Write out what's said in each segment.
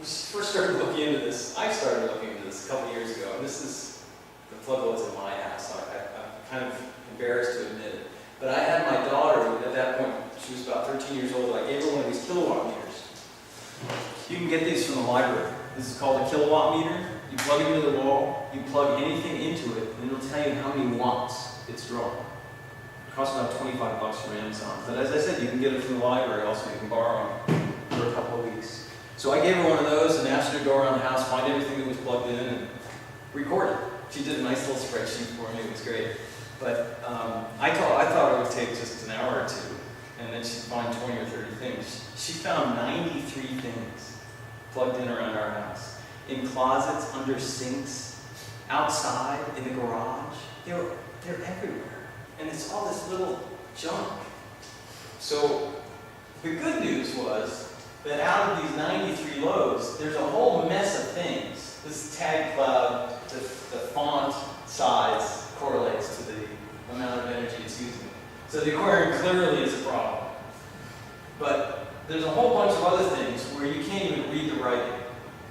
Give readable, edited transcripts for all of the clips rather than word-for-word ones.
first started looking into this, I started looking into this a couple years ago, and this is the plug loads at my house. I'm kind of embarrassed to admit it. But I had my daughter, at that point, she was about 13 years old, I gave her one of these kilowatt meters. You can get these from the library. This is called a kilowatt meter. You plug it into the wall, you plug anything into it, and it'll tell you how many watts it's drawing. It costs about 25 bucks from Amazon. But as I said, you can get it from the library also. You can borrow them for a couple of weeks. So I gave her one of those and asked her to go around the house, find everything that was plugged in, and record it. She did a nice little spreadsheet for me. It was great. But I thought it would take just an hour or two, and then she'd find 20 or 30 things. She found 93 things plugged in around our house. In closets, under sinks, outside, in the garage. They're everywhere. And it's all this little junk. So the good news was that out of these 93 loads, there's a whole mess of things. This tag cloud, the font size correlates to the amount of energy it's using. So the aquarium clearly is a problem. But there's a whole bunch of other things where you can't even read the writing.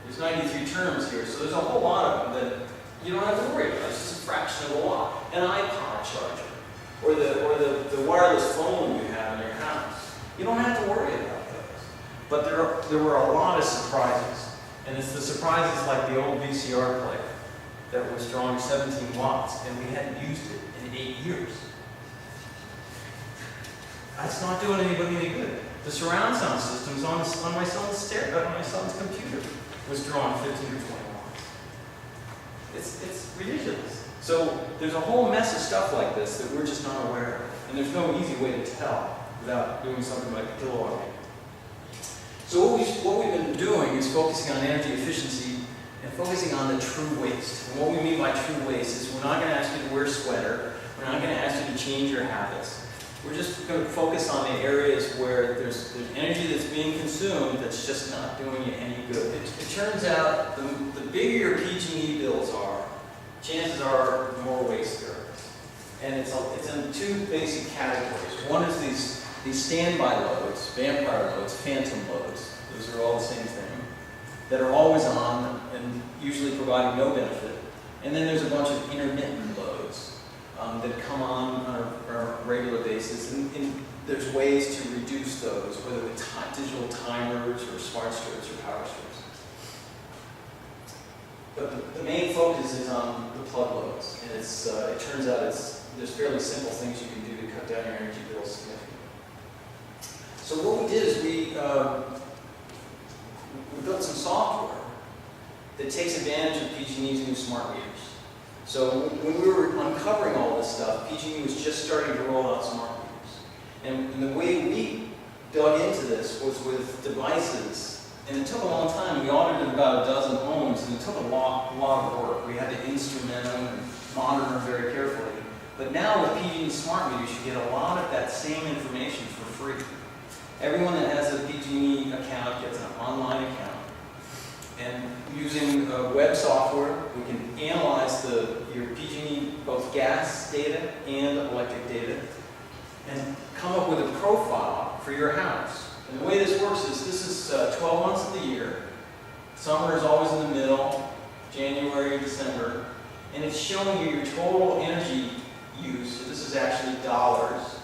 There's 93 terms here, so there's a whole lot of them that you don't have to worry about. It's just a fraction of a watt. An iPod charger, or the wireless phone you have in your house. You don't have to worry about those. But there were a lot of surprises. And it's the surprises like the old VCR player that was drawing 17 watts, and we hadn't used it in 8 years. That's not doing anybody any good. The surround sound systems on my son's computer was drawing 15 or 20 watts. It's ridiculous. So there's a whole mess of stuff like this that we're just not aware of. And there's no easy way to tell without doing something like a kilowatt meter. So what we've been doing is focusing on energy efficiency and focusing on the true waste. And what we mean by true waste is we're not going to ask you to wear a sweater. We're not going to ask you to change your habits. We're just going to focus on the areas where there's energy that's being consumed that's just not doing you any good. It turns out the bigger your PG&E bills are, chances are the more waste there is. And it's in two basic categories. One is these standby loads, vampire loads, phantom loads. Those are all the same thing. That are always on and usually providing no benefit. And then there's a bunch of intermittent loads that come on a regular basis. And there's ways to reduce those, whether with digital timers or smart strips or power strips. But the main focus is on the plug loads. And it turns out there's fairly simple things you can do to cut down your energy bills significantly. So what we did is we built some software that takes advantage of PG&E's new smart meters. So when we were uncovering all this stuff, PG&E was just starting to roll out smart meters. And the way we dug into this was with devices, and it took a long time. We audited about a dozen homes, and it took a lot of work. We had to instrument them and monitor them very carefully. But now with PG&E smart meters, you get a lot of that same information for free. Everyone that has a PG&E account gets an online account. And using web software, we can analyze your PG&E, both gas data and electric data, and come up with a profile for your house. And the way this works is this is 12 months of the year. Summer is always in the middle, January, December. And it's showing you your total energy use. So this is actually dollars.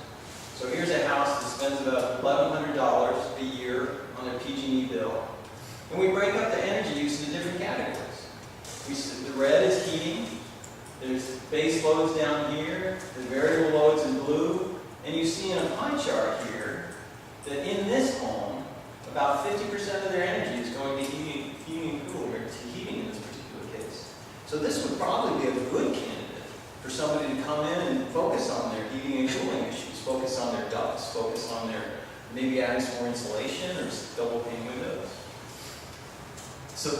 So here's a house that spends about $1,100 a year on their PG&E bill. And we break up the energy use into different categories. The red is heating. There's base loads down here. There's variable loads in blue. And you see in a pie chart here that in this home, about 50% of their energy is going to heating and cooling, or to heating in this particular case. So this would probably be a good candidate for somebody to come in and focus on their heating and cooling issues, focus on their ducts, focus on their maybe adding some more insulation or double pane windows. So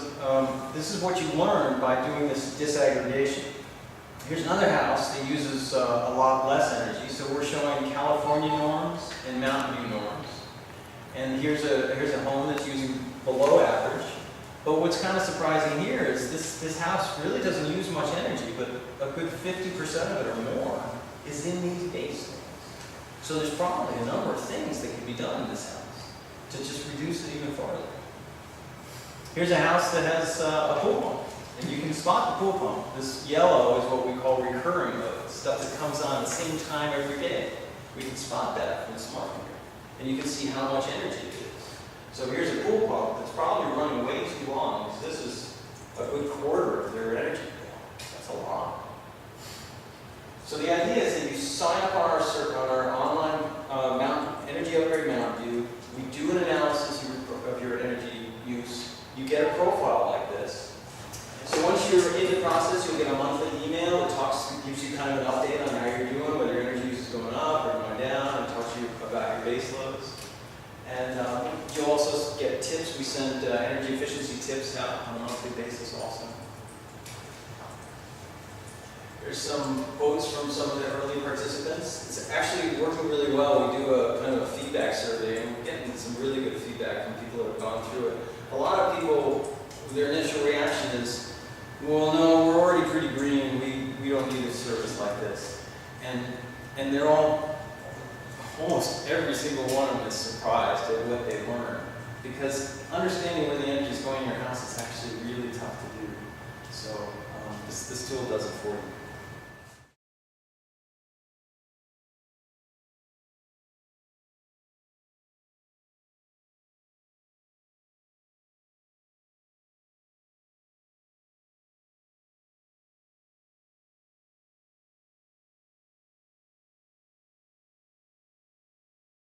this is what you learn by doing this disaggregation. Here's another house that uses a lot less energy. So we're showing California norms and Mountain View norms. And here's a home that's using below average. But what's kind of surprising here is this house really doesn't use much energy, but a good 50% of it or more is in these base things. So there's probably a number of things that can be done in this house to just reduce it even farther. Here's a house that has a pool pump, and you can spot the pool pump. This yellow is what we call recurring load, stuff that comes on at the same time every day. We can spot that from the smart meter, and you can see how much energy it is. So here's a pool pump that's probably running way too long, because this is a good quarter of their energy bill. That's a lot. So the idea is that you sign up on our online energy upgrade Mountain View. We do an analysis of your energy use. You get a profile like this. So once you're in the process, you'll get a monthly email that gives you kind of an update on how you're doing, whether your energy use is going up or going down, and talks to you about your base loads. And you'll also get tips. We send energy efficiency tips out on a monthly basis also. There's some quotes from some of the early participants. It's actually working really well. We do a kind of a feedback survey, and we're getting some really good feedback from people that have gone through it. A lot of people, their initial reaction is, well, no, we're already pretty green. We don't need a service like this. And they're all, almost every single one of them is surprised at what they learn. Because understanding where the energy is going in your house is actually really tough to do. So this tool does it for you.